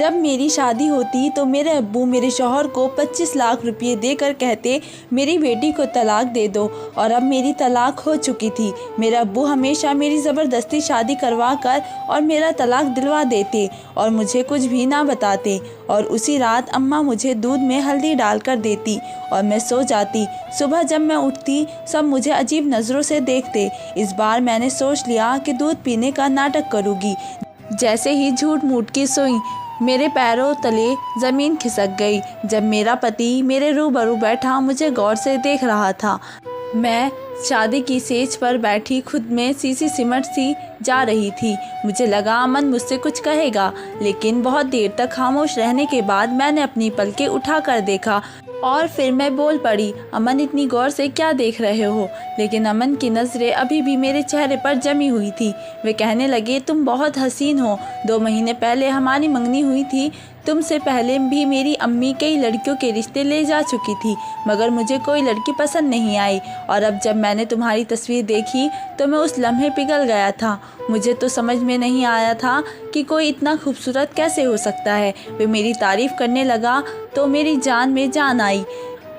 जब मेरी शादी होती तो मेरे अब्बू मेरे शौहर को 25 लाख रुपये देकर कहते मेरी बेटी को तलाक दे दो, और अब मेरी तलाक हो चुकी थी। मेरे अब्बू हमेशा मेरी ज़बरदस्ती शादी करवा कर और मेरा तलाक दिलवा देते और मुझे कुछ भी ना बताते, और उसी रात अम्मा मुझे दूध में हल्दी डालकर देती और मैं सो जाती। सुबह जब मैं उठती सब मुझे अजीब नज़रों से देखते। इस बार मैंने सोच लिया कि दूध पीने का नाटक करूँगी। जैसे ही झूठ मूठ की सोई, मेरे पैरों तले ज़मीन खिसक गई। जब मेरा पति मेरे रूबरू बैठा मुझे गौर से देख रहा था। मैं शादी की सेज पर बैठी खुद में सीसी सिमट सी जा रही थी। मुझे लगा अमन मुझसे कुछ कहेगा, लेकिन बहुत देर तक खामोश रहने के बाद मैंने अपनी पलकें उठाकर देखा और फिर मैं बोल पड़ी, अमन इतनी गौर से क्या देख रहे हो? लेकिन अमन की नज़रें अभी भी मेरे चेहरे पर जमी हुई थी। वे कहने लगे, तुम बहुत हसीन हो। 2 महीने पहले हमारी मंगनी हुई थी। तुमसे पहले भी मेरी अम्मी कई लड़कियों के रिश्ते ले जा चुकी थी, मगर मुझे कोई लड़की पसंद नहीं आई। और अब जब मैंने तुम्हारी तस्वीर देखी तो मैं उस लम्हे पिघल गया था। मुझे तो समझ में नहीं आया था कि कोई इतना खूबसूरत कैसे हो सकता है। वे मेरी तारीफ़ करने लगा तो मेरी जान में जान आई।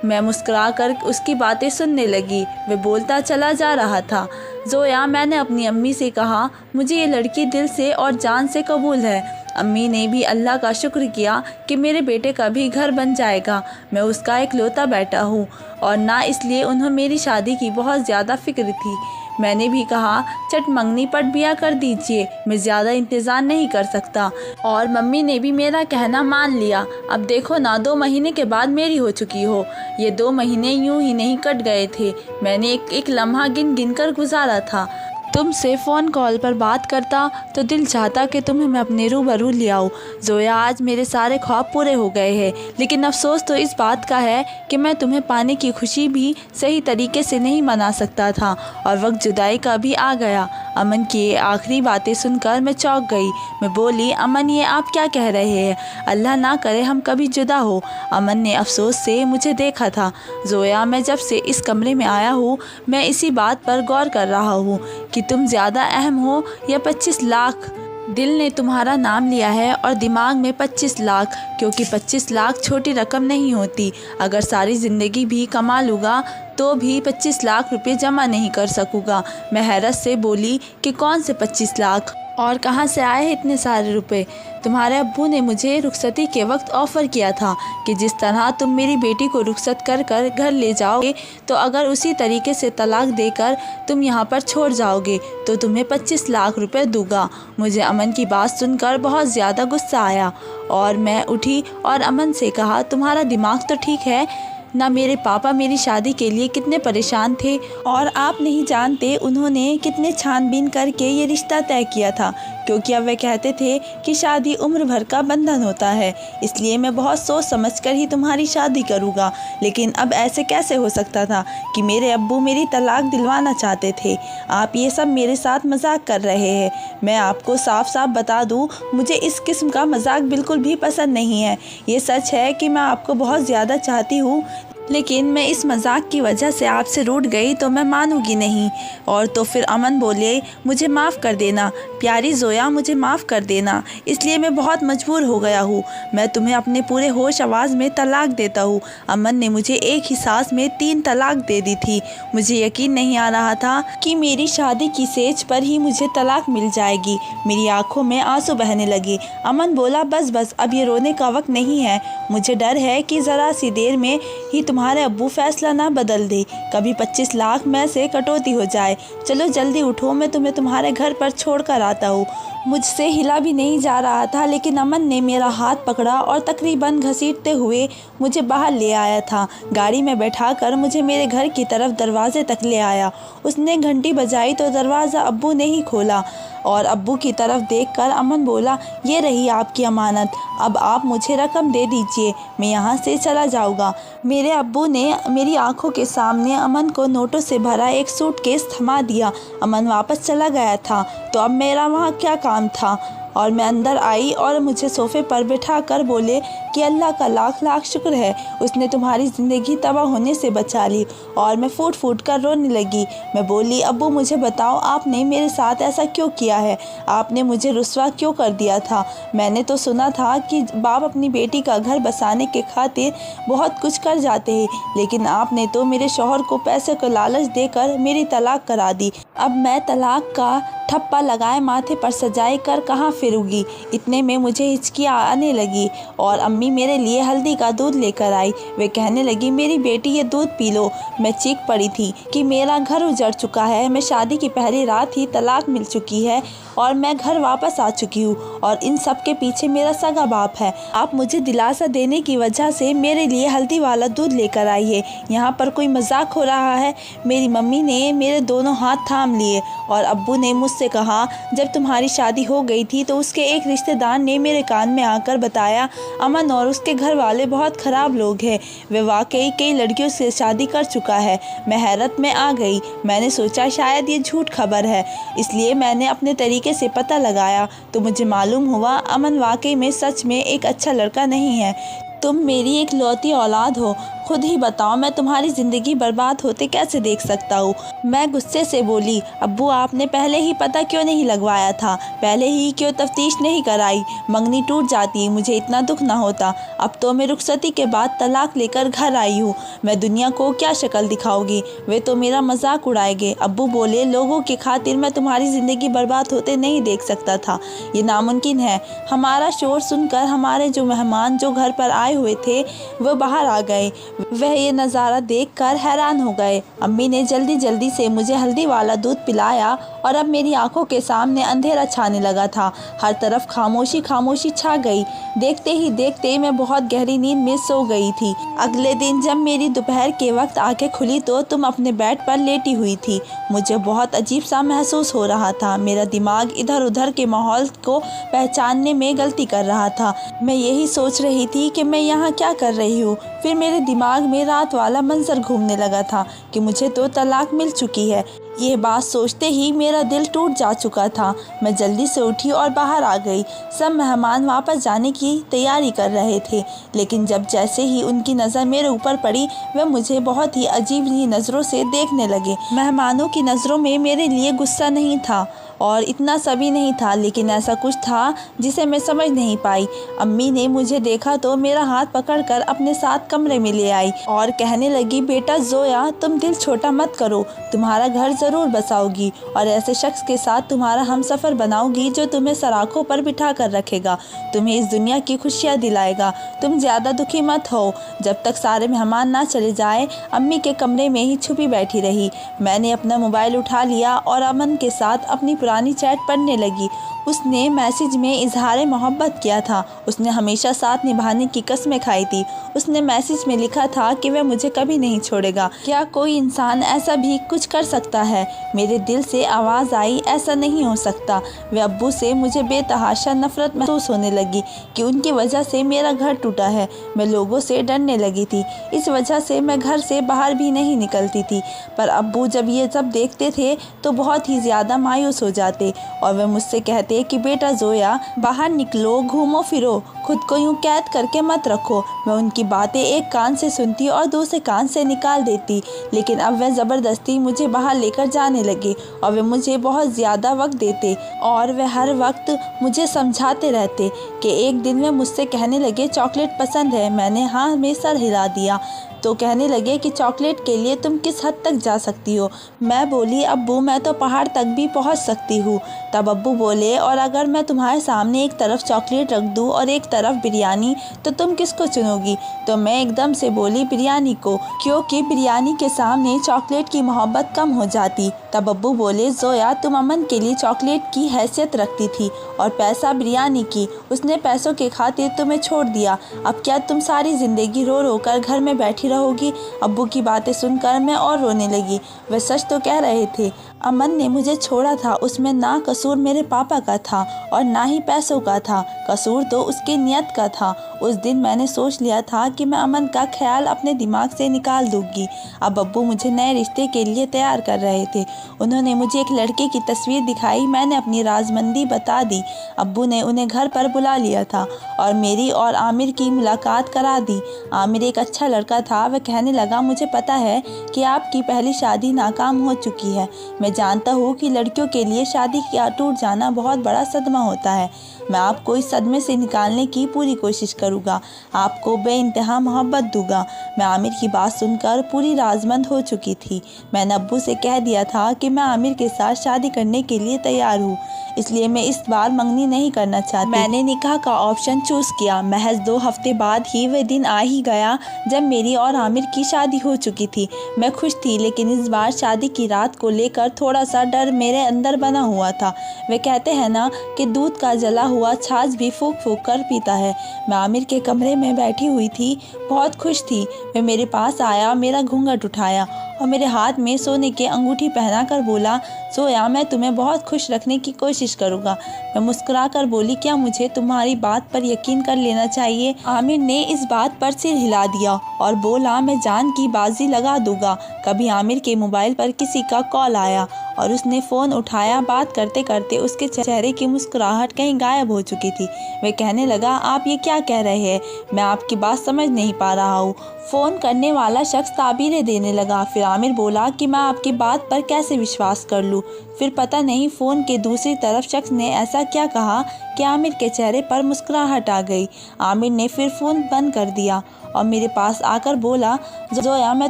मैं मुस्कुराकर उसकी बातें सुनने लगी। वे बोलता चला जा रहा था, जोया, मैंने अपनी अम्मी से कहा मुझे ये लड़की दिल से और जान से कबूल है। अम्मी ने भी अल्लाह का शुक्र किया कि मेरे बेटे का भी घर बन जाएगा। मैं उसका इकलौता बेटा हूँ, और ना इसलिए उन्हें मेरी शादी की बहुत ज़्यादा फिक्र थी। मैंने भी कहा, चट मंगनी पट बिया कर दीजिए, मैं ज़्यादा इंतज़ार नहीं कर सकता। और मम्मी ने भी मेरा कहना मान लिया। अब देखो ना, 2 महीने के बाद मेरी हो चुकी हो। ये 2 महीने यूं ही नहीं कट गए थे। मैंने एक लम्हा गिन गिन कर गुजारा था। तुमसे फ़ोन कॉल पर बात करता तो दिल चाहता कि तुम्हें मैं अपने रूबरू ले आऊँ। जोया, आज मेरे सारे ख्वाब पूरे हो गए हैं, लेकिन अफसोस तो इस बात का है कि मैं तुम्हें पाने की खुशी भी सही तरीके से नहीं मना सकता था, और वक्त जुदाई का भी आ गया। अमन की ये आखिरी बातें सुनकर मैं चौंक गई। मैं बोली, अमन, ये आप क्या कह रहे हैं? अल्लाह ना करे हम कभी जुदा हो। अमन ने अफसोस से मुझे देखा था। जोया, मैं जब से इस कमरे में आया हूँ मैं इसी बात पर गौर कर रहा हूँ कि तुम ज़्यादा अहम हो या 25 लाख। दिल ने तुम्हारा नाम लिया है और दिमाग में 25 लाख, क्योंकि 25 लाख छोटी रकम नहीं होती। अगर सारी ज़िंदगी भी कमा लूँगा तो भी 25 लाख रुपए जमा नहीं कर सकूँगा। मैं हैरत से बोली कि कौन से 25 लाख और कहाँ से आए हैं इतने सारे रुपए? तुम्हारे अब्बू ने मुझे रुखसती के वक्त ऑफ़र किया था कि जिस तरह तुम मेरी बेटी को रुखसत कर कर घर ले जाओगे, तो अगर उसी तरीके से तलाक देकर तुम यहाँ पर छोड़ जाओगे तो तुम्हें 25 लाख रुपए दूंगा। मुझे अमन की बात सुनकर बहुत ज़्यादा गुस्सा आया और मैं उठी और अमन से कहा, तुम्हारा दिमाग तो ठीक है ना? मेरे पापा मेरी शादी के लिए कितने परेशान थे और आप नहीं जानते उन्होंने कितने छानबीन करके ये रिश्ता तय किया था, क्योंकि अब वे कहते थे कि शादी उम्र भर का बंधन होता है। इसलिए मैं बहुत सोच समझ कर ही तुम्हारी शादी करूँगा। लेकिन अब ऐसे कैसे हो सकता था कि मेरे अब्बू मेरी तलाक दिलवाना चाहते थे? आप ये सब मेरे साथ मजाक कर रहे हैं। मैं आपको साफ साफ बता दूँ, मुझे इस किस्म का मजाक बिल्कुल भी पसंद नहीं है। ये सच है कि मैं आपको बहुत ज़्यादा चाहती हूँ, लेकिन मैं इस मजाक की वजह से आपसे रूठ गई तो मैं मानूंगी नहीं। और तो फिर अमन बोले, मुझे माफ़ कर देना प्यारी जोया, मुझे माफ़ कर देना, इसलिए मैं बहुत मजबूर हो गया हूँ। मैं तुम्हें अपने पूरे होश आवाज़ में तलाक देता हूँ। अमन ने मुझे एक ही सांस में 3 तलाक दे दी थी। मुझे यकीन नहीं आ रहा था कि मेरी शादी की सेज पर ही मुझे तलाक मिल जाएगी। मेरी आंखों में आंसू बहने लगे। अमन बोला, बस बस, अब ये रोने का वक्त नहीं है। मुझे डर है कि ज़रा सी देर में ही तुम्हारे अब्बू फैसला ना बदल दे, कभी 25 लाख में से कटौती हो जाए। चलो जल्दी उठो, मैं तुम्हें तुम्हारे घर पर छोड़ कर आता हूँ। मुझसे हिला भी नहीं जा रहा था, लेकिन अमन ने मेरा हाथ पकड़ा और तकरीबन घसीटते हुए मुझे बाहर ले आया था। गाड़ी में बैठाकर मुझे मेरे घर की तरफ दरवाजे तक ले आया। उसने घंटी बजाई तो दरवाज़ा अब्बू ने ही खोला और अब्बू की तरफ देखकर अमन बोला, ये रही आपकी अमानत, अब आप मुझे रकम दे दीजिए, मैं यहाँ से चला जाऊँगा। मेरे अब्बू ने मेरी आंखों के सामने अमन को नोटों से भरा एक सूटकेस थमा दिया। अमन वापस चला गया था, तो अब मेरा वहाँ क्या काम था? और मैं अंदर आई और मुझे सोफ़े पर बिठा कर बोले कि अल्लाह का लाख लाख शुक्र है, उसने तुम्हारी ज़िंदगी तबाह होने से बचा ली। और मैं फूट फूट कर रोने लगी। मैं बोली, अब्बू मुझे बताओ आपने मेरे साथ ऐसा क्यों किया है? आपने मुझे रुस्वा क्यों कर दिया था? मैंने तो सुना था कि बाप अपनी बेटी का घर बसाने के खातिर बहुत कुछ कर जाते हैं, लेकिन आपने तो मेरे शौहर को पैसे का लालच देकर मेरी तलाक करा दी। अब मैं तलाक का ठप्पा लगाए माथे पर सजाए कर कहाँ फिरूंगी? इतने में मुझे हिचकी आने लगी और अम्मी मेरे लिए हल्दी का दूध लेकर आई। वे कहने लगी, मेरी बेटी ये दूध पी लो। मैं चीख पड़ी थी कि मेरा घर उजड़ चुका है, मैं शादी की पहली रात ही तलाक मिल चुकी है और मैं घर वापस आ चुकी हूँ और इन सब के पीछे मेरा सगा बाप है। आप मुझे दिलासा देने की वजह से मेरे लिए हल्दी वाला दूध लेकर आई है। यहाँ पर कोई मजाक हो रहा है? मेरी मम्मी ने मेरे दोनों हाथ थाम लिए और अब्बू ने मुझसे कहा, जब तुम्हारी शादी हो गई थी तो उसके एक रिश्तेदार ने मेरे कान में आकर बताया, अमन और उसके घर वाले बहुत ख़राब लोग हैं, वे वाकई कई लड़कियों से शादी कर चुका है। मैं हैरत में आ गई। मैंने सोचा शायद ये झूठ खबर है, इसलिए मैंने अपने तरीके से पता लगाया तो मुझे मालूम हुआ अमन वाकई में सच में एक अच्छा लड़का नहीं है। तुम मेरी एक लौती औलाद हो, खुद ही बताओ मैं तुम्हारी ज़िंदगी बर्बाद होते कैसे देख सकता हूँ? मैं गुस्से से बोली, अब्बू आपने पहले ही पता क्यों नहीं लगवाया था? पहले ही क्यों तफ्तीश नहीं कराई? मंगनी टूट जाती, मुझे इतना दुख ना होता। अब तो मैं रुखसती के बाद तलाक लेकर घर आई हूँ, मैं दुनिया को क्या शक्ल दिखाऊंगी? वे तो मेरा मजाक उड़ाएंगे। अब्बू बोले, लोगों की खातिर मैं तुम्हारी ज़िंदगी बर्बाद होते नहीं देख सकता था, ये नामुमकिन है। हमारा शोर सुनकर हमारे जो मेहमान जो घर पर आए हुए थे वो बाहर आ गए। वह ये नज़ारा देखकर हैरान हो गए। अम्मी ने जल्दी जल्दी से मुझे हल्दी वाला दूध पिलाया और अब मेरी आंखों के सामने अंधेरा छाने लगा था। हर तरफ खामोशी खामोशी छा गई। देखते ही देखते मैं बहुत गहरी नींद में सो गई थी। अगले दिन जब मेरी दोपहर के वक्त आंखें खुली तो तुम अपने बेड पर लेटी हुई थी। मुझे बहुत अजीब सा महसूस हो रहा था। मेरा दिमाग इधर उधर के माहौल को पहचानने में गलती कर रहा था। मैं यही सोच रही थी कि मैं यहाँ क्या कर रही हूँ। फिर मेरे दिमाग में रात वाला मंजर घूमने लगा था कि मुझे तो तलाक मिल चुकी है। यह बात सोचते ही मेरा दिल टूट जा चुका था। मैं जल्दी से उठी और बाहर आ गई। सब मेहमान वापस जाने की तैयारी कर रहे थे, लेकिन जैसे ही उनकी नज़र मेरे ऊपर पड़ी वे मुझे बहुत ही अजीब ही नज़रों से देखने लगे। मेहमानों की नज़रों में मेरे लिए गुस्सा नहीं था और इतना सभी नहीं था, लेकिन ऐसा कुछ था जिसे मैं समझ नहीं पाई। अम्मी ने मुझे देखा तो मेरा हाथ पकड़कर अपने साथ कमरे में ले आई और कहने लगी, बेटा जोया, तुम दिल छोटा मत करो, तुम्हारा घर ज़रूर बसाओगी और ऐसे शख्स के साथ तुम्हारा हमसफ़र बनाओगी जो तुम्हें सराखों पर बिठा कर रखेगा, तुम्हें इस दुनिया की खुशियाँ दिलाएगा। तुम ज़्यादा दुखी मत हो। जब तक सारे मेहमान ना चले जाए अम्मी के कमरे में ही छुपी बैठी रही। मैंने अपना मोबाइल उठा लिया और अमन के साथ अपनी पुरानी चैट पढ़ने लगी। उसने मैसेज में इजहार मोहब्बत किया था। उसने हमेशा साथ निभाने की कसमें खाई थी। उसने मैसेज में लिखा था कि वह मुझे कभी नहीं छोड़ेगा। क्या कोई इंसान ऐसा भी कुछ कर सकता है? मेरे दिल से आवाज़ आई, ऐसा नहीं हो सकता। वह अब्बू से मुझे बेतहाशा नफरत महसूस होने लगी कि उनकी वजह से मेरा घर टूटा है। मैं लोगों से डरने लगी थी। इस वजह से मैं घर से बाहर भी नहीं निकलती थी। पर अब्बू जब ये सब देखते थे तो बहुत ही ज़्यादा मायूस हो जाते और वह मुझसे कहते कि बेटा जोया, बाहर निकलो, घूमो फिरो, खुद को यूं कैद करके मत रखो। मैं उनकी बातें एक कान से सुनती और दूसरे कान से निकाल देती, लेकिन अब वह ज़बरदस्ती मुझे बाहर लेकर जाने लगे और वे मुझे बहुत ज़्यादा वक्त देते और वे हर वक्त मुझे समझाते रहते कि एक दिन वे मुझसे कहने लगे, चॉकलेट पसंद है? मैंने हाँ में सर हिला दिया। तो कहने लगे कि चॉकलेट के लिए तुम किस हद तक जा सकती हो? मैं बोली, अब्बू मैं तो पहाड़ तक भी पहुंच सकती हूँ। तब अब्बू बोले, और अगर मैं तुम्हारे सामने एक तरफ चॉकलेट रख दूँ और एक तरफ बिरयानी तो तुम किसको चुनोगी? तो मैं एकदम से बोली, बिरयानी को, क्योंकि बिरयानी के सामने चॉकलेट की मोहब्बत कम हो जाती। तब अब्बू बोले, जोया तुम अमन के लिए चॉकलेट की हैसियत रखती थी और पैसा बिरयानी की। उसने पैसों के खातिर तुम्हें छोड़ दिया। अब क्या तुम सारी ज़िंदगी रो रो कर घर में बैठी रहोगी? अब्बू की बातें सुनकर मैं और रोने लगी। वे सच तो कह रहे थे। अमन ने मुझे छोड़ा था, उसमें ना कसूर मेरे पापा का था और ना ही पैसों का था, कसूर तो उसकी नियत का था। उस दिन मैंने सोच लिया था कि मैं अमन का ख्याल अपने दिमाग से निकाल दूंगी। अब अब्बू मुझे नए रिश्ते के लिए तैयार कर रहे थे। उन्होंने मुझे एक लड़के की तस्वीर दिखाई, मैंने अपनी राजमंदी बता दी। अब्बू ने उन्हें घर पर बुला लिया था और मेरी और आमिर की मुलाकात करा दी। आमिर एक अच्छा लड़का था। वह कहने लगा, मुझे पता है कि आपकी पहली शादी नाकाम हो चुकी है। मैं जानता हूँ कि लड़कियों के लिए शादी का टूट जाना बहुत बड़ा सदमा होता है। मैं आपको इस सदमे से निकालने की पूरी कोशिश करूँगा, आपको बेइंतहा मोहब्बत दूंगा। मैं आमिर की बात सुनकर पूरी राजमंद हो चुकी थी। मैंने अब्बू से कह दिया था कि मैं आमिर के साथ शादी करने के लिए तैयार हूँ, इसलिए मैं इस बार मंगनी नहीं करना चाहती। मैंने निकाह का ऑप्शन चूज़ किया। महज 2 हफ्ते बाद ही वह दिन आ ही गया जब मेरी और आमिर की शादी हो चुकी थी। मैं खुश थी, लेकिन इस बार शादी की रात को लेकर थोड़ा सा डर मेरे अंदर बना हुआ था। वे कहते हैं ना कि दूध का जला हुआ छाछ भी फूंक फूंक कर पीता है। मैं आमिर के कमरे में बैठी हुई थी, बहुत खुश थी। वह मेरे पास आया, मेरा घूंघट उठाया और मेरे हाथ में सोने की अंगूठी पहनाकर बोला, सोया, मैं तुम्हें बहुत खुश रखने की कोशिश करूँगा। मैं मुस्कुराकर बोली, क्या मुझे तुम्हारी बात पर यकीन कर लेना चाहिए? आमिर ने इस बात पर सिर हिला दिया और बोला, मैं जान की बाजी लगा दूंगा। कभी आमिर के मोबाइल पर किसी का कॉल आया और उसने फ़ोन उठाया। बात करते करते उसके चेहरे की मुस्कुराहट कहीं गायब हो चुकी थी। वह कहने लगा, आप ये क्या कह रहे हैं? मैं आपकी बात समझ नहीं पा रहा हूँ। फ़ोन करने वाला शख्स ताबीरें देने लगा। फिर आमिर बोला कि मैं आपकी बात पर कैसे विश्वास कर लूँ। फिर पता नहीं फ़ोन के दूसरी तरफ शख्स ने ऐसा क्या कहा कि आमिर के चेहरे पर मुस्कुराहट आ गई। आमिर ने फिर फ़ोन बंद कर दिया और मेरे पास आकर बोला, जोया, मैं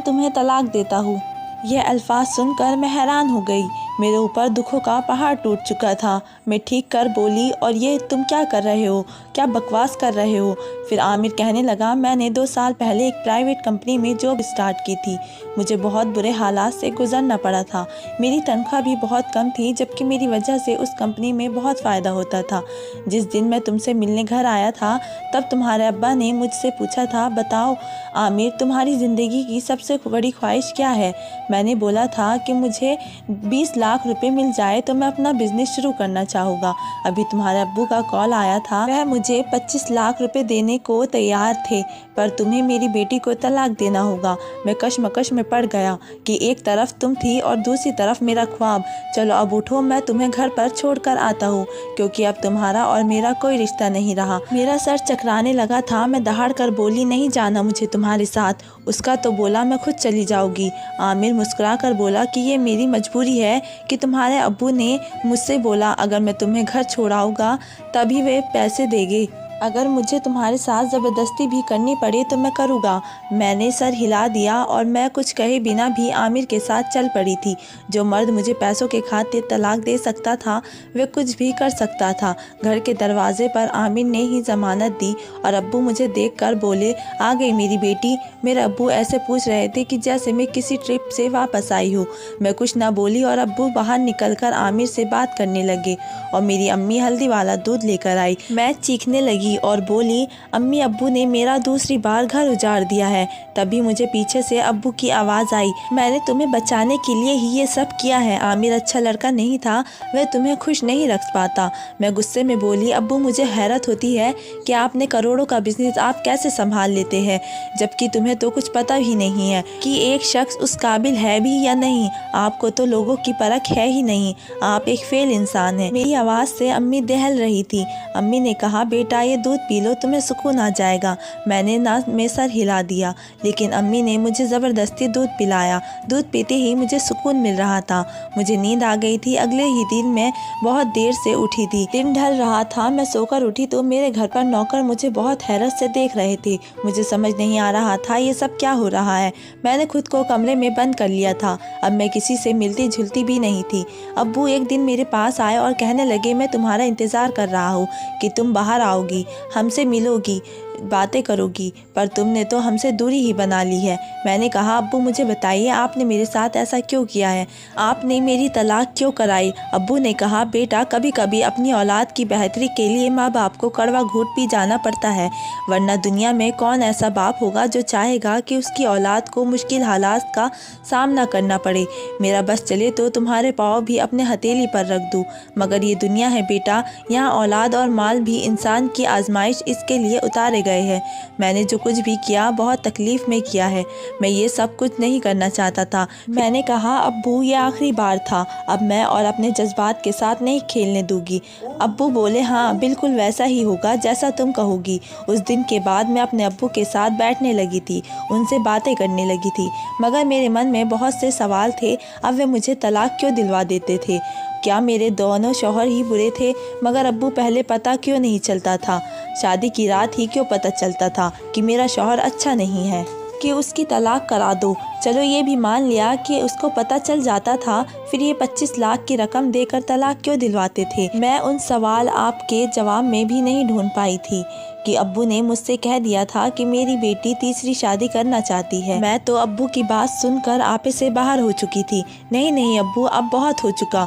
तुम्हें तलाक देता हूँ। यह अल्फाज सुनकर मैं हैरान हो गई। मेरे ऊपर दुखों का पहाड़ टूट चुका था। मैं ठीक कर बोली, और ये तुम क्या कर रहे हो? क्या बकवास कर रहे हो? फिर आमिर कहने लगा, मैंने 2 साल पहले एक प्राइवेट कंपनी में जॉब स्टार्ट की थी। मुझे बहुत बुरे हालात से गुजरना पड़ा था। मेरी तनख्वाह भी बहुत कम थी, जबकि मेरी वजह से उस कंपनी में बहुत फ़ायदा होता था। जिस दिन मैं तुमसे मिलने घर आया था, तब तुम्हारे अब्बा ने मुझसे पूछा था, बताओ आमिर, तुम्हारी ज़िंदगी की सबसे बड़ी ख्वाहिश क्या है? मैंने बोला था कि मुझे 20 लाख रुपए मिल जाए तो मैं अपना बिजनेस शुरू करना चाहूँगा। अभी तुम्हारे अब्बू का कॉल आया था, वह मुझे 25 लाख रुपए देने को तैयार थे, पर तुम्हें मेरी बेटी को तलाक देना होगा। मैं कशमकश में पड़ गया कि एक तरफ तुम थी और दूसरी तरफ मेरा ख्वाब। चलो अब उठो, मैं तुम्हें घर पर छोड़ कर आता हूँ, क्योंकि अब तुम्हारा और मेरा कोई रिश्ता नहीं रहा। मेरा सर चकराने लगा था। मैं दहाड़ कर बोली, नहीं जाना मुझे तुम्हारे साथ। उसका तो बोला, मैं खुद चली जाऊँगी। आमिर मुस्कुरा कर बोला कि ये मेरी मजबूरी है कि तुम्हारे अब्बू ने मुझसे बोला, अगर मैं तुम्हें घर छोड़ाऊँगा तभी वे पैसे देंगे। अगर मुझे तुम्हारे साथ ज़बरदस्ती भी करनी पड़े तो मैं करूँगा। मैंने सर हिला दिया और मैं कुछ कहे बिना भी आमिर के साथ चल पड़ी थी। जो मर्द मुझे पैसों के खातिर तलाक दे सकता था, वह कुछ भी कर सकता था। घर के दरवाजे पर आमिर ने ही ज़मानत दी और अब्बू मुझे देखकर बोले, आ गई मेरी बेटी। मेरे अब्बू ऐसे पूछ रहे थे कि जैसे मैं किसी ट्रिप से वापस आई हूँ। मैं कुछ ना बोली और अब्बू बाहर निकलकर आमिर से बात करने लगे और मेरी अम्मी हल्दी वाला दूध लेकर आई। मैं चीखने लगी और बोली, अम्मी, अब्बू ने मेरा दूसरी बार घर उजाड़ दिया है। तभी मुझे पीछे से अब्बू की आवाज़ आई, मैंने तुम्हें बचाने के लिए ही ये सब किया है। आमिर अच्छा लड़का नहीं था, वह तुम्हें खुश नहीं रख पाता। मैं गुस्से में बोली, अब्बू, मुझे हैरत होती है कि आपने करोड़ों का बिजनेस आप कैसे संभाल लेते हैं, जबकि तुम्हें तो कुछ पता ही नहीं है कि एक शख्स उस काबिल है भी या नहीं। आपको तो लोगों की परख है ही नहीं, आप एक फेल इंसान हैं। मेरी आवाज़ से अम्मी दहल रही थी। अम्मी ने कहा, बेटा, ये दूध पी लो, तुम्हें सुकून आ जाएगा। मैंने ना में सर हिला दिया, लेकिन अम्मी ने मुझे ज़बरदस्ती दूध पिलाया। दूध पीते ही मुझे सुकून मिल रहा था। मुझे नींद आ गई थी। अगले ही दिन मैं बहुत देर से उठी थी। दिन ढल रहा था। मैं सोकर उठी तो मेरे घर पर नौकर मुझे बहुत हैरत से देख रहे थे। मुझे समझ नहीं आ रहा था ये सब क्या हो रहा है। मैंने खुद को कमरे में बंद कर लिया था। अब मैं किसी से मिलती जुलती भी नहीं थी। अब्बू एक दिन मेरे पास आए और कहने लगे, मैं तुम्हारा इंतज़ार कर रहा हूँ कि तुम बाहर आओगी, हमसे मिलोगी। बातें करोगी, पर तुमने तो हमसे दूरी ही बना ली है। मैंने कहा, अब्बू मुझे बताइए आपने मेरे साथ ऐसा क्यों किया है, आपने मेरी तलाक क्यों कराई। अब्बू ने कहा, बेटा कभी कभी अपनी औलाद की बेहतरी के लिए माँ बाप को कड़वा घूंट पी जाना पड़ता है, वरना दुनिया में कौन ऐसा बाप होगा जो चाहेगा कि उसकी औलाद को मुश्किल हालात का सामना करना पड़े। मेरा बस चले तो तुम्हारे पाँव भी अपने हथेली पर रख दूँ, मगर ये दुनिया है बेटा, यहाँ औलाद और माल भी इंसान की आजमाइश इसके लिए उतारे गए हैं। मैंने जो कुछ भी किया बहुत तकलीफ़ में किया है, मैं ये सब कुछ नहीं करना चाहता था। मैंने कहा, अब्बू ये आखिरी बार था, अब मैं और अपने जज्बात के साथ नहीं खेलने दूंगी। अब्बू बोले, हाँ बिल्कुल वैसा ही होगा जैसा तुम कहोगी। उस दिन के बाद मैं अपने अब्बू के साथ बैठने लगी थी, उनसे बातें करने लगी थी, मगर मेरे मन में बहुत से सवाल थे। अब वे मुझे तलाक क्यों दिलवा देते थे? क्या मेरे दोनों शौहर ही बुरे थे? मगर अब्बू पहले पता क्यों नहीं चलता था? शादी की रात ही क्यों पता चलता था कि मेरा शौहर अच्छा नहीं है, कि उसकी तलाक करा दो। चलो ये भी मान लिया कि उसको पता चल जाता था, फिर ये 25 लाख की रकम देकर तलाक क्यों दिलवाते थे? मैं उन सवाल आपके जवाब में भी नहीं ढूंढ पाई थी कि अब्बू ने मुझसे कह दिया था कि मेरी बेटी तीसरी शादी करना चाहती है। मैं तो अब्बू की बात सुनकर आपे से बाहर हो चुकी थी। नहीं अब्बू, अब बहुत हो चुका।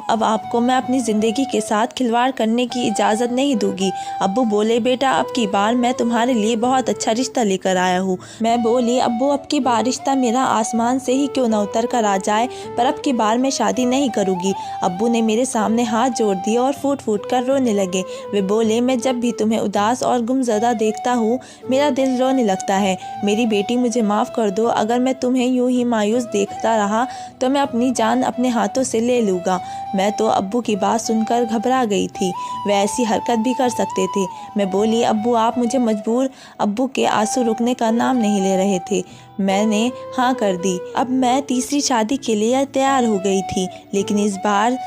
अब आपको मैं अपनी ज़िंदगी के साथ खिलवाड़ करने की इजाज़त नहीं दूंगी। अब्बू बोले, बेटा अब की बार मैं तुम्हारे लिए बहुत अच्छा रिश्ता लेकर आया हूँ। मैं बोली, अब्बू अब की बार रिश्ता मेरा आसमान से ही क्यों न उतर कर आ जाए, पर अब की बार मैं शादी नहीं करूँगी। अब्बू ने मेरे सामने हाथ जोड़ दिए और फूट फूट कर रोने लगे। वे बोले, मैं जब भी तुम्हें उदास और गुमज़दा देखता हूँ मेरा दिल रोने लगता है। मेरी बेटी मुझे माफ़ कर दो, अगर मैं तुम्हें यूं ही मायूस देखता रहा तो मैं अपनी जान अपने हाथों से ले लूँगा। मैं तो अब्बू की बात सुनकर घबरा गई थी, वे ऐसी हरकत भी कर सकते थे। मैं बोली, अब्बू आप मुझे मजबूर। अब्बू के आंसू रुकने का नाम नहीं ले रहे थे। मैंने हाँ कर दी। अब मैं तीसरी शादी के लिए तैयार हो गई थी, लेकिन इस बार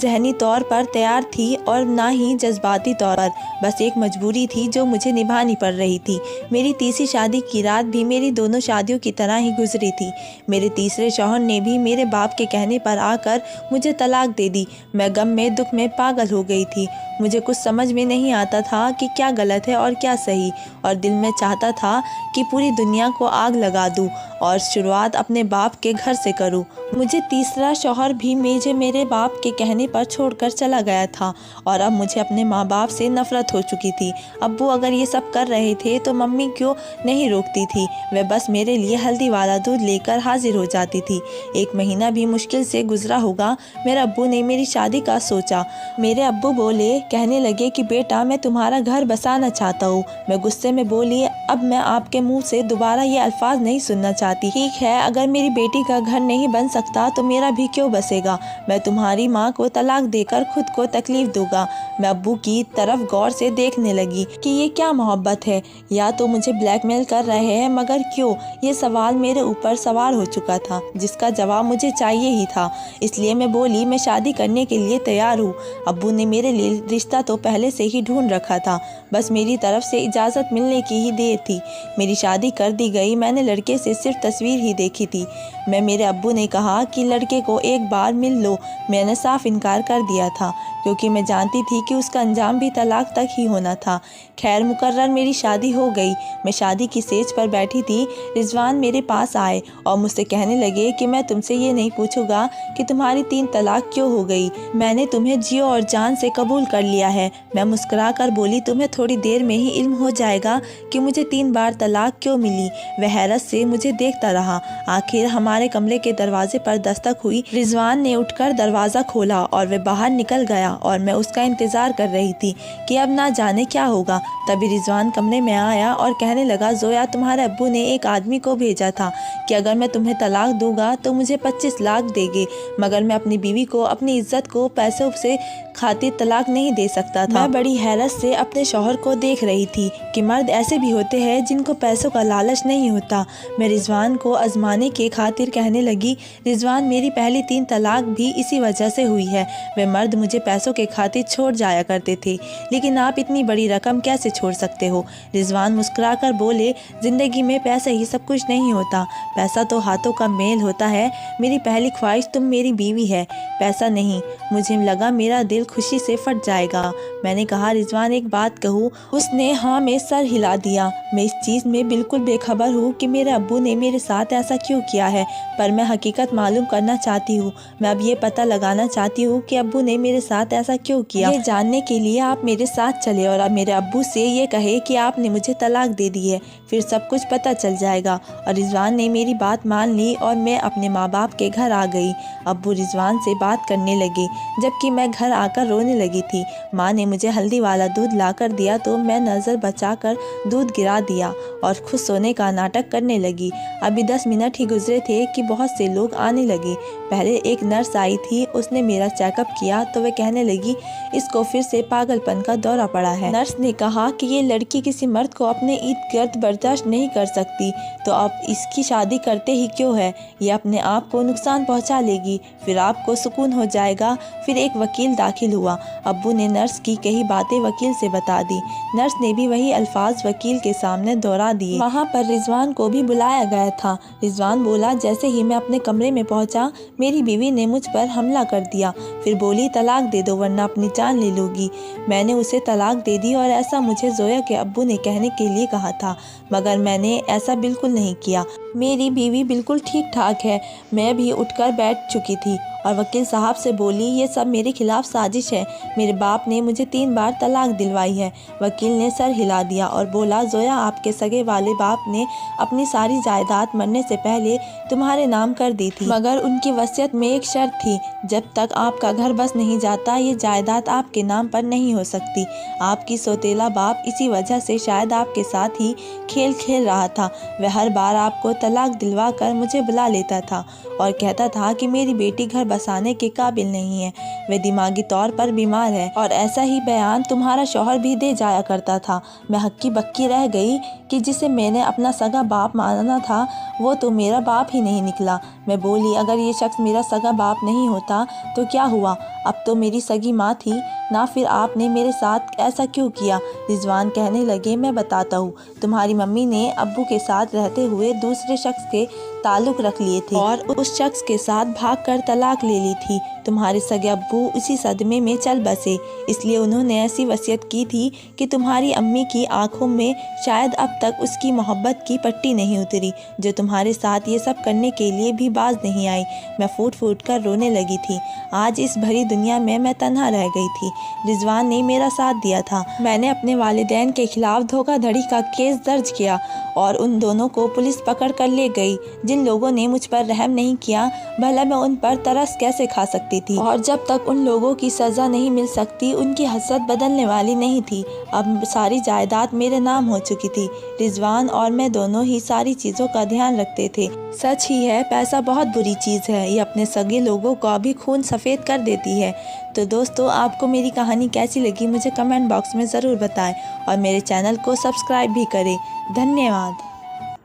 ज़हनी तौर पर तैयार थी और ना ही जज्बाती तौर पर। बस एक मजबूरी थी जो मुझे निभानी पड़ रही थी। मेरी तीसरी शादी की रात भी मेरी दोनों शादियों की तरह ही गुजरी थी। मेरे तीसरे शौहर ने भी मेरे बाप के कहने पर आकर मुझे तलाक दे दी। मैं गम में दुख में पागल हो गई थी। मुझे कुछ समझ में नहीं आता था कि क्या गलत है और क्या सही, और दिल में चाहता था कि पूरी दुनिया को आग लगा दूं और शुरुआत अपने बाप के घर से करूं। मुझे तीसरा शौहर भी मुझे मेरे बाप के कहने पर छोड़कर चला गया था, और अब मुझे अपने माँ बाप से नफरत हो चुकी थी। अब्बू अगर ये सब कर रहे थे तो मम्मी क्यों नहीं रोकती थी? वह बस मेरे लिए हल्दी वाला दूध लेकर हाजिर हो जाती थी। 1 महीना भी मुश्किल से गुजरा होगा। मेरे अब्बू ने मेरी शादी का सोचा। मेरे अब्बू बोले, कहने लगे कि बेटा मैं तुम्हारा घर बसाना चाहता हूँ। मैं गुस्से में बोली, अब मैं आपके मुँह से दोबारा ये अल्फाज नहीं सुनना चाहती। ठीक है, अगर मेरी बेटी का घर नहीं बन सकता तो मेरा भी क्यों बसेगा? मैं तुम्हारी माँ को तलाक देकर खुद को तकलीफ दूंगा। मैं अब्बू की तरफ गौर से देखने लगी कि ये क्या मोहब्बत है, या तो मुझे ब्लैकमेल कर रहे हैं, मगर क्यों? ये सवाल मेरे ऊपर सवार हो चुका था जिसका जवाब मुझे चाहिए ही था। इसलिए मैं बोली, मैं शादी करने के लिए तैयार हूँ। अब्बू ने मेरे लिए रिश्ता तो पहले से ही ढूंढ रखा था, बस मेरी तरफ से इजाज़त मिलने की ही देर थी। मेरी शादी कर दी गई। मैंने लड़के से सिर्फ तस्वीर ही देखी थी। मेरे अब्बू ने कहा कि लड़के को एक बार मिल लो। मैंने साफ इनकार कर दिया था, क्योंकि मैं जानती थी कि उसका अंजाम भी तलाक तक ही होना था। खैर मुकर्रर मेरी शादी हो गई। मैं शादी की सेज पर बैठी थी। रिजवान मेरे पास आए और मुझसे कहने लगे कि मैं तुमसे ये नहीं पूछूंगा कि तुम्हारी 3 तलाक क्यों हो गई। मैंने तुम्हें जियो और जान से कबूल कर लिया है। मैं मुस्कुरा कर बोली, तुम्हें थोड़ी देर में ही इल्म हो जाएगा कि मुझे 3 बार तलाक क्यों मिली। वह हैरत से मुझे देखता रहा। आखिर हमारे कमरे के दरवाजे पर दस्तक हुई। रिजवान ने उठकर दरवाज़ा खोला और वह बाहर निकल गया, और मैं उसका इंतज़ार कर रही थी कि अब ना जाने क्या होगा। तभी रिजवान कमरे में आया और कहने लगा, जोया तुम्हारे अब्बू ने एक आदमी को भेजा था कि अगर मैं तुम्हें तलाक दूंगा तो मुझे 25 लाख देंगे, मगर मैं अपनी बीवी को अपनी इज्जत को पैसों से खातिर तलाक नहीं दे सकता था। मैं बड़ी हैरत से अपने शौहर को देख रही थी कि मर्द ऐसे भी होते हैं जिनको पैसों का लालच नहीं होता। मैं रिजवान को आजमाने के खातिर कहने लगी, रिजवान मेरी पहली 3 तलाक भी इसी वजह से हुई है। वे मर्द मुझे पैसों के खातिर छोड़ जाया करते थे, लेकिन आप इतनी बड़ी रकम कैसे कैसे छोड़ सकते हो। रिजवान मुस्कुराकर बोले, ज़िंदगी में पैसा ही सब कुछ नहीं होता, पैसा तो हाथों का मेल होता है। मेरी पहली ख्वाहिश तुम मेरी बीवी है, पैसा नहीं। मुझे लगा मेरा दिल खुशी से फट जाएगा। मैंने कहा, रिजवान एक बात कहूँ? उसने हाँ में सर हिला दिया। मैं इस चीज़ में बिल्कुल बेखबर हूँ कि मेरे अब्बू ने मेरे साथ ऐसा क्यों किया है, पर मैं हकीकत मालूम करना चाहती हूँ। मैं अब ये पता लगाना चाहती हूँ कि अब्बू ने मेरे साथ ऐसा क्यों किया। ये जानने के लिए आप मेरे साथ चले और अब मेरे अब्बू से ये कहे कि आपने मुझे तलाक दे दी है, फिर सब कुछ पता चल जाएगा। और रिजवान ने मेरी बात मान ली और मैं अपने माँ बाप के घर आ गई। अब्बू रिजवान से बात करने लगे, जबकि मैं घर आकर रोने लगी थी। माँ ने मुझे हल्दी वाला दूध लाकर दिया तो मैं नज़र बचाकर दूध गिरा दिया और खुश होने का नाटक करने लगी। अभी 10 मिनट ही गुजरे थे कि बहुत से लोग आने लगे। पहले एक नर्स आई थी, उसने मेरा चेकअप किया तो वह कहने लगी, इसको फिर से पागलपन का दौरा पड़ा है। नर्स ने कहा कि ये लड़की किसी मर्द को अपने इर्द गिर्द बर्दाश्त नहीं कर सकती, तो आप इसकी शादी करते ही क्यों है? ये अपने आप को नुकसान पहुंचा लेगी, फिर आपको सुकून हो जाएगा। फिर एक वकील दाखिल हुआ। अब्बू ने नर्स की कही बातें वकील से बता दी। नर्स ने भी वही अल्फाज वकील के सामने दोहरा दिए। वहाँ पर रिजवान को भी बुलाया गया था। रिजवान बोला, जैसे ही मैं अपने कमरे में पहुँचा, मेरी बीवी ने मुझ पर हमला कर दिया। फिर बोली, तलाक दे दो वरना अपनी जान ले लोगी। मैंने उसे तलाक दे दी और ऐसा मुझे जोया के अब्बू ने कहने के लिए कहा था, मगर मैंने ऐसा बिल्कुल नहीं किया। मेरी बीवी बिल्कुल ठीक ठाक है। मैं भी उठकर बैठ चुकी थी और वकील साहब से बोली, ये सब मेरे खिलाफ साजिश है। मेरे बाप ने मुझे 3 बार तलाक दिलवाई है। वकील ने सर हिला दिया और बोला, जोया आपके सगे वाले बाप ने अपनी सारी जायदाद मरने से पहले तुम्हारे नाम कर दी थी, मगर उनकी वसीयत में एक शर्त थी, जब तक आपका घर बस नहीं जाता ये जायदाद आपके नाम पर नहीं हो सकती। आपकी सौतेला बाप इसी वजह से शायद आपके साथ ही खेल खेल रहा था। वह हर बार आपको तलाक दिलवा कर मुझे बुला लेता था और कहता था कि मेरी बेटी घर बसाने के काबिल नहीं है, वह दिमागी तौर पर बीमार है, और ऐसा ही बयान तुम्हारा शौहर भी दे जाया करता था। मैं हक्की बक्की रह गई कि जिसे मैंने अपना सगा बाप माना था वो तो मेरा बाप ही नहीं निकला। मैं बोली, अगर ये शख्स मेरा सगा बाप नहीं होता तो क्या हुआ? अब तो मेरी सगी माँ थी ना, फिर आपने मेरे साथ ऐसा क्यों किया? रिजवान कहने लगे, मैं बताता हूँ। तुम्हारी मम्मी ने अब्बू के साथ रहते हुए दूसरे शख्स के ताल्लुक रख लिए थे और उस शख्स के साथ भागकर तलाक ले ली थी। तुम्हारे सगे अब्बू उसी सदमे में चल बसे, इसलिए उन्होंने ऐसी वसीयत की थी कि तुम्हारी अम्मी की आंखों में शायद अब तक उसकी मोहब्बत की पट्टी नहीं उतरी, जो तुम्हारे साथ ये सब करने के लिए भी बाज नहीं आई। मैं फूट फूट कर रोने लगी थी। आज इस भरी दुनिया में मैं तन्हा रह गई थी। रिजवान ने मेरा साथ दिया था। मैंने अपने वालिदैन के खिलाफ धोखाधड़ी का केस दर्ज किया और उन दोनों को पुलिस पकड़ कर ले गई। जिन लोगों ने मुझ पर रहम नहीं किया, भला मैं उन पर तरस कैसे खा सकती थी? और जब तक उन लोगों की सज़ा नहीं मिल सकती, उनकी हसरत बदलने वाली नहीं थी। अब सारी जायदाद मेरे नाम हो चुकी थी। रिजवान और मैं दोनों ही सारी चीज़ों का ध्यान रखते थे। सच ही है, पैसा बहुत बुरी चीज़ है। ये अपने सगे लोगों का भी खून सफ़ेद कर देती है। तो दोस्तों, आपको मेरी कहानी कैसी लगी मुझे कमेंट बॉक्स में ज़रूर बताएं और मेरे चैनल को सब्सक्राइब भी करें। धन्यवाद।